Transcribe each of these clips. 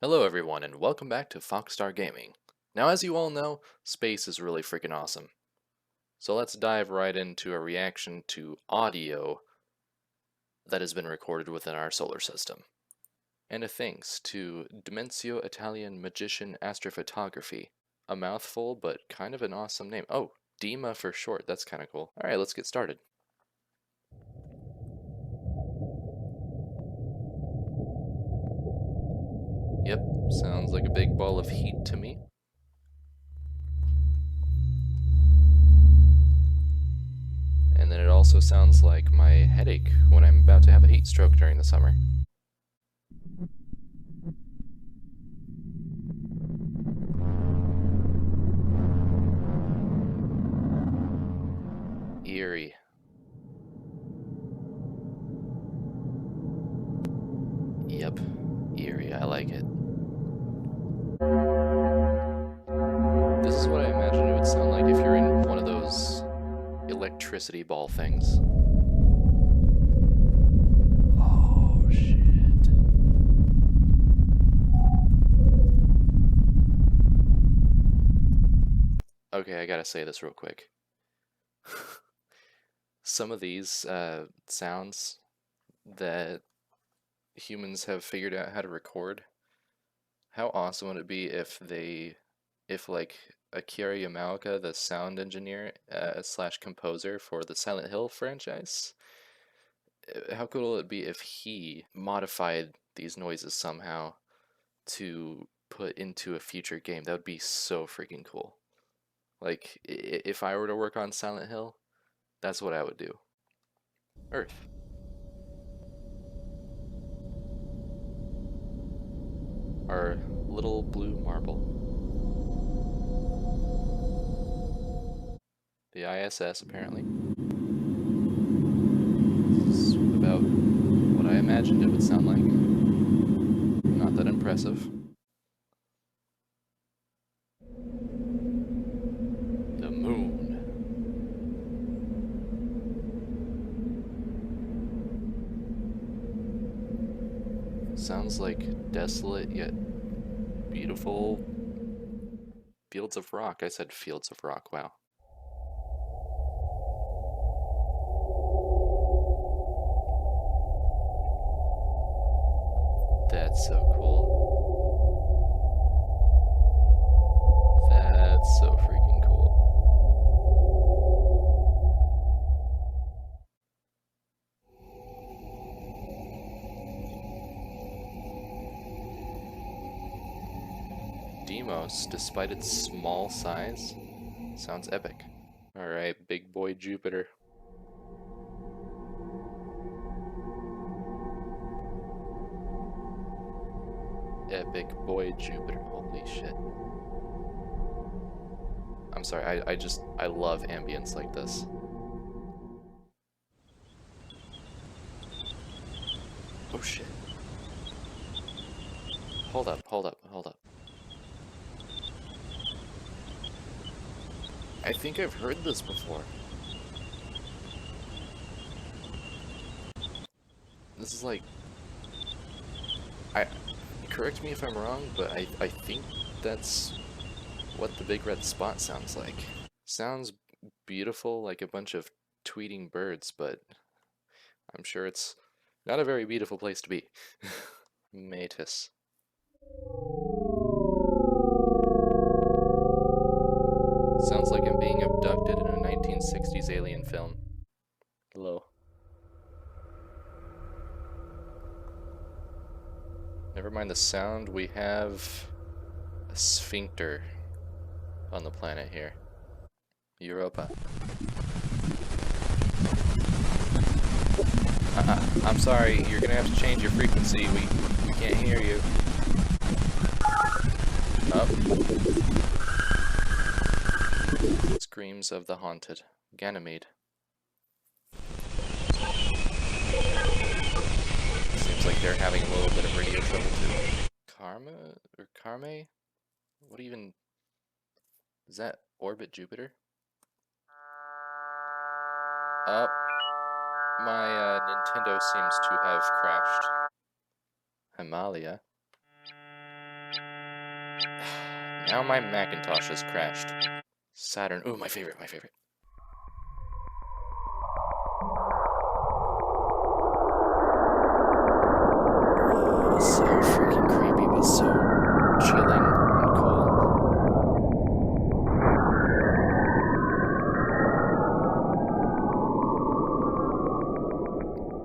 Hello everyone and welcome back to Foxstar Gaming. Now as you all know, space is really freaking awesome. So let's dive right into a reaction to audio that has been recorded within our solar system. And a thanks to Dimensio Italian Magician Astrophotography. A mouthful, but kind of an awesome name. Oh, Dima for short, that's kind of cool. Alright, let's get started. Yep, sounds like a big ball of heat to me. And then it also sounds like my headache when I'm about to have a heat stroke during the summer. Eerie. Yep, eerie, I like it. This is what I imagine it would sound like if you're in one of those electricity ball things. Oh, shit. Okay, I gotta say this real quick. Some of these sounds that humans have figured out how to record, how awesome would it be if like Akira Yamaoka, the sound engineer slash composer for the Silent Hill franchise, how cool would it be if he modified these noises somehow to put into a future game? That would be so freaking cool. Like, if I were to work on Silent Hill, that's what I would do. Earth. Our little blue marble. The ISS, apparently. This is about what I imagined it would sound like. Not that impressive. The moon. Sounds like desolate yet beautiful fields of rock. I said fields of rock, wow. That's so cool. That's so freaking cool. Deimos, despite its small size, sounds epic. Alright, big boy Jupiter. Epic boy Jupiter. Holy shit. I'm sorry, I love ambience like this. Oh shit. Hold up, hold up, hold up. I think I've heard this before. This is like... correct me if I'm wrong, but I think that's what the big red spot sounds like. Sounds beautiful, like a bunch of tweeting birds, but I'm sure it's not a very beautiful place to be. Metis. Sounds like I'm being abducted in a 1960s alien film. Hello. Never mind the sound, we have a sphincter on the planet here. Europa. I'm sorry, you're gonna have to change your frequency. We can't hear you. Up. Screams of the haunted. Ganymede. Seems like they're having a little bit of radio trouble too. Karma? Or Karme? What even... Is that orbit Jupiter? Up. My Nintendo seems to have crashed. Himalaya. Now my Macintosh has crashed. Saturn. Ooh, my favorite, my favorite. Oh, so freaking creepy, but so chilling and cool.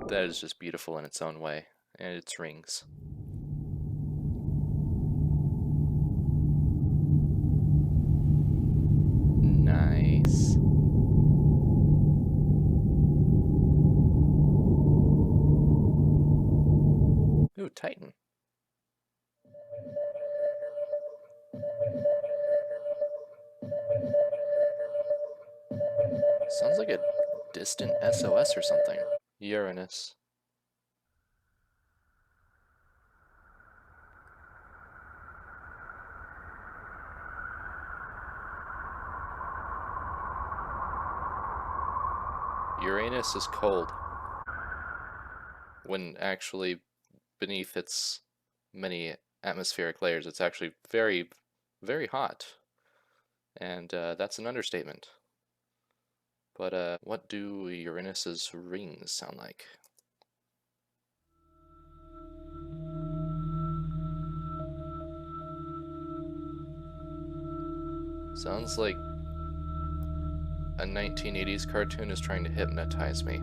That is just beautiful in its own way, and its rings. Nice. Ooh, Titan. Sounds like a distant SOS or something. Uranus. Uranus is cold, when actually beneath its many atmospheric layers, it's actually very, very hot. And that's an understatement. But what do Uranus's rings sound like? Sounds like a 1980s cartoon is trying to hypnotize me.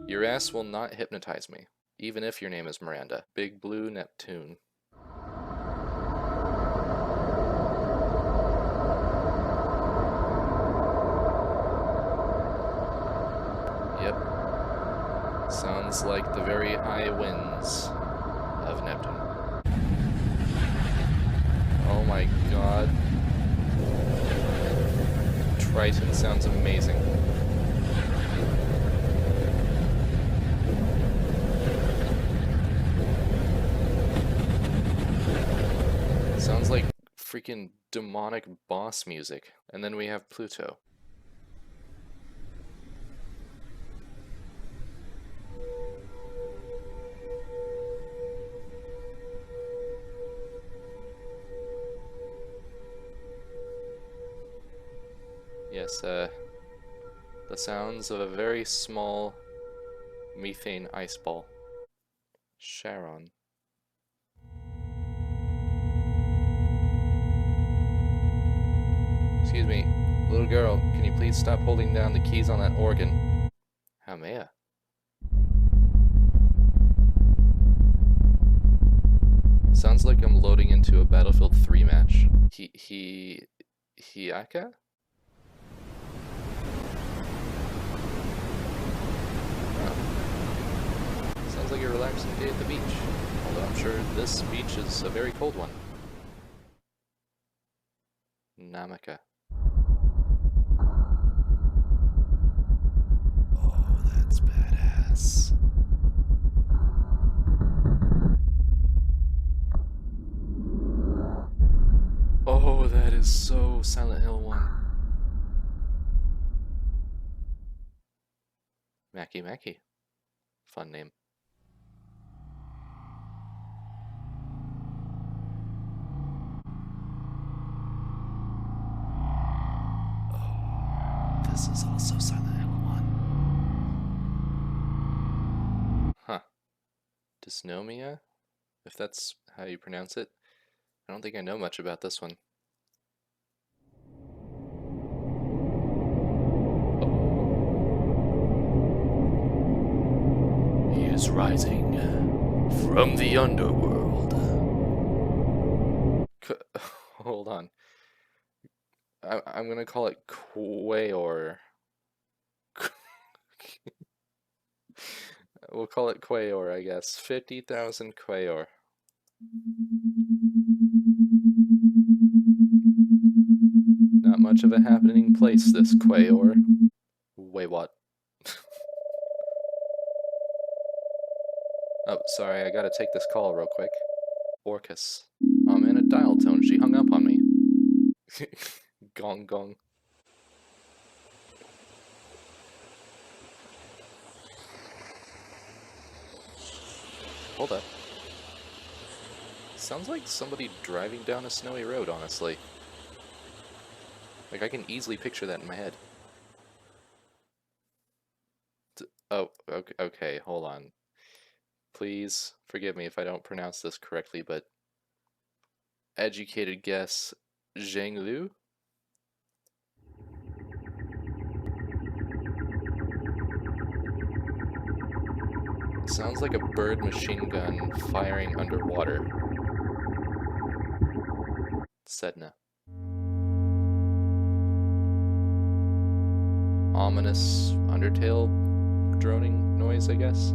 Your ass will not hypnotize me, even if your name is Miranda. Big Blue Neptune. Yep. Sounds like the very high winds of Neptune. Oh my god. Triton sounds amazing. Sounds like freaking demonic boss music. And then we have Pluto. Yes, the sounds of a very small methane ice ball. Charon. Excuse me, little girl, can you please stop holding down the keys on that organ? Haumea. Sounds like I'm loading into a Battlefield 3 match. Hiaka? Sounds like a relaxing day at the beach. Although I'm sure this beach is a very cold one. Namaka. Oh, that's badass. Oh, that is so Silent Hill 1. Mackie Mackie. Fun name. Oh, this is also Silent Hill 1. Huh. Dysnomia? If that's how you pronounce it. I don't think I know much about this one. He is rising from the underworld. Hold on. I'm gonna call it Quayor. We'll call it Quayor, I guess. 50,000 Quayor. Not much of a happening place, this Quayor. Wait, what? Oh, sorry, I gotta take this call real quick. Orcus. Oh man, a dial tone. She hung up on me. Gong gong. Hold up. sounds like somebody driving down a snowy road, honestly. Like, I can easily picture that in my head. Oh, okay, okay, hold on. Please forgive me if I don't pronounce this correctly, but educated guess, Zhang Lu? Sounds like a bird machine gun firing underwater. Sedna. Ominous Undertale droning noise, I guess.